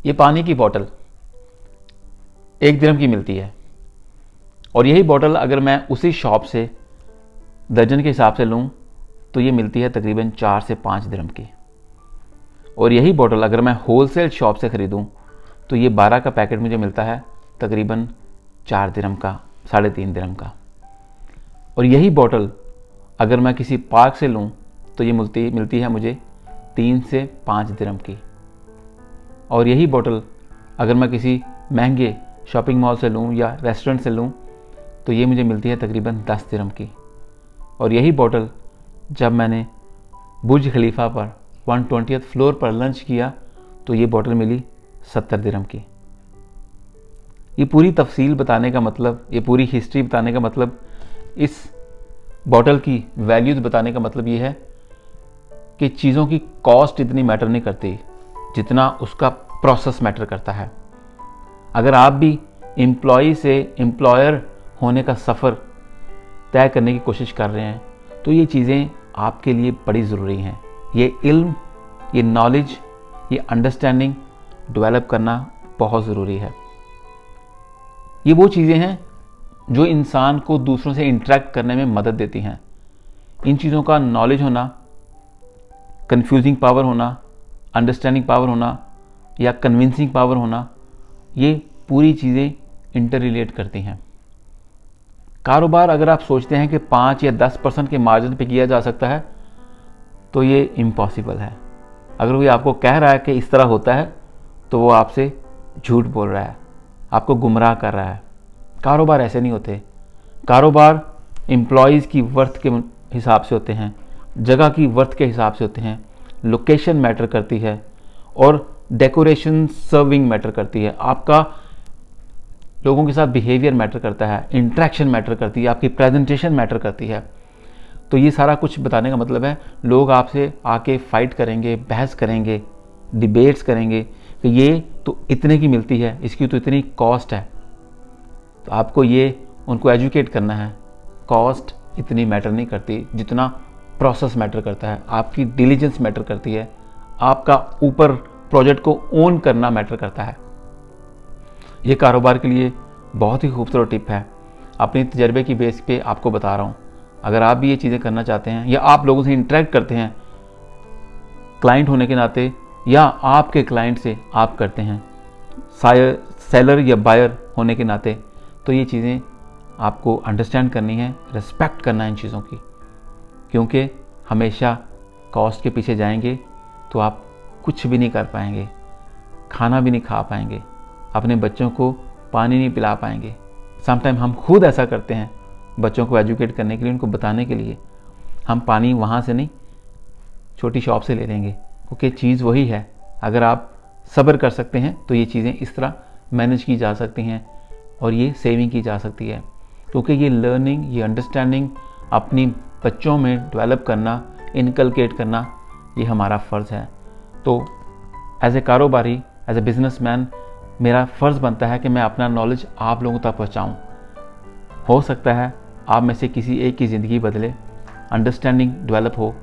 ये पानी की बोतल 1 दिरहम की मिलती है और यही बोतल अगर मैं उसी शॉप से दर्जन के हिसाब से लूँ तो ये मिलती है तकरीबन 4 से 5 दिरहम की। और यही बोतल अगर मैं होलसेल शॉप से ख़रीदूँ तो ये 12 का पैकेट मुझे मिलता है तकरीबन 4 दिरहम का, 3.5 दिरहम का। और यही बोतल अगर मैं किसी पार्क से लूँ तो ये मिलती है मुझे 3 से 5 दिरहम की। और यही बोतल अगर मैं किसी महंगे शॉपिंग मॉल से लूँ या रेस्टोरेंट से लूँ तो ये मुझे मिलती है तकरीबन 10 दिरहम की। और यही बोतल जब मैंने बुर्ज खलीफा पर 120th फ्लोर पर लंच किया तो ये बोतल मिली 70 दिरहम की। ये पूरी तफसील बताने का मतलब, ये पूरी हिस्ट्री बताने का मतलब, इस बोतल की वैल्यूज़ बताने का मतलब ये है कि चीज़ों की कॉस्ट इतनी मैटर नहीं करती जितना उसका प्रोसेस मैटर करता है। अगर आप भी एम्प्लॉई से एम्प्लॉयर होने का सफ़र तय करने की कोशिश कर रहे हैं तो ये चीज़ें आपके लिए बड़ी ज़रूरी हैं। ये इल्म, ये नॉलेज, ये अंडरस्टैंडिंग डेवलप करना बहुत ज़रूरी है। ये वो चीज़ें हैं जो इंसान को दूसरों से इंटरेक्ट करने में मदद देती हैं। इन चीज़ों का नॉलेज होना, कन्फ्यूजिंग पावर होना, अंडरस्टैंडिंग पावर होना या कन्विंसिंग पावर होना, ये पूरी चीज़ें इंटर रिलेट करती हैं। कारोबार अगर आप सोचते हैं कि 5 या 10% के मार्जिन पे किया जा सकता है तो ये इम्पॉसिबल है। अगर कोई आपको कह रहा है कि इस तरह होता है तो वो आपसे झूठ बोल रहा है, आपको गुमराह कर रहा है। कारोबार ऐसे नहीं होते। कारोबार एम्प्लॉयज़ की वर्थ के हिसाब से होते हैं, जगह की वर्थ के हिसाब से होते हैं, लोकेशन मैटर करती है और डेकोरेशन सर्विंग मैटर करती है, आपका लोगों के साथ बिहेवियर मैटर करता है, इंटरेक्शन मैटर करती है, आपकी प्रेजेंटेशन मैटर करती है। तो ये सारा कुछ बताने का मतलब है लोग आपसे आके फाइट करेंगे, बहस करेंगे, डिबेट्स करेंगे कि ये तो इतने की मिलती है, इसकी तो इतनी कॉस्ट है। तो आपको ये उनको एजुकेट करना है, कॉस्ट इतनी मैटर नहीं करती जितना प्रोसेस मैटर करता है, आपकी डिलीजेंस मैटर करती है, आपका ऊपर प्रोजेक्ट को ओन करना मैटर करता है। ये कारोबार के लिए बहुत ही खूबसूरत टिप है, अपनी तजर्बे की बेस पे आपको बता रहा हूँ। अगर आप भी ये चीज़ें करना चाहते हैं या आप लोगों से इंटरेक्ट करते हैं क्लाइंट होने के नाते, या आपके क्लाइंट से आप करते हैं सेलर या बायर होने के नाते, तो ये चीज़ें आपको अंडरस्टैंड करनी है, रिस्पेक्ट करना है इन चीज़ों की। क्योंकि हमेशा कॉस्ट के पीछे जाएंगे तो आप कुछ भी नहीं कर पाएंगे, खाना भी नहीं खा पाएंगे, अपने बच्चों को पानी नहीं पिला पाएंगे। समटाइम हम खुद ऐसा करते हैं बच्चों को एजुकेट करने के लिए, उनको बताने के लिए। हम पानी वहाँ से नहीं, छोटी शॉप से ले लेंगे, क्योंकि चीज़ वही है। अगर आप सब्र कर सकते हैं तो ये चीज़ें इस तरह मैनेज की जा सकती हैं और ये सेविंग की जा सकती है। क्योंकि ये लर्निंग, ये अंडरस्टैंडिंग अपनी बच्चों में डेवलप करना, इनकलकेट करना, ये हमारा फ़र्ज़ है। तो एज ए कारोबारी, एज ए बिजनेसमैन, मेरा फ़र्ज़ बनता है कि मैं अपना नॉलेज आप लोगों तक पहुँचाऊँ। हो सकता है आप में से किसी एक की ज़िंदगी बदले, अंडरस्टैंडिंग डेवलप हो,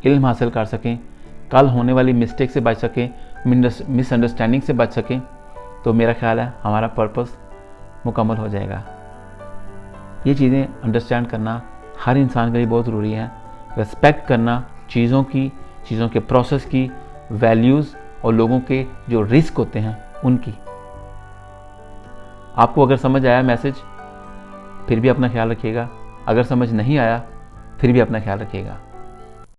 इल्म हासिल कर सकें, कल होने वाली मिस्टेक से बच सकें, मिसअंडरस्टैंडिंग से बच सकें, तो मेरा ख्याल है हमारा पर्पस मुकम्मल हो जाएगा। ये चीज़ें अंडरस्टैंड करना हर इंसान के लिए बहुत ज़रूरी है। रिस्पेक्ट करना चीज़ों की, चीज़ों के प्रोसेस की, वैल्यूज़ और लोगों के जो रिस्क होते हैं उनकी। आपको अगर समझ आया मैसेज, फिर भी अपना ख्याल रखिएगा। अगर समझ नहीं आया, फिर भी अपना ख्याल रखिएगा।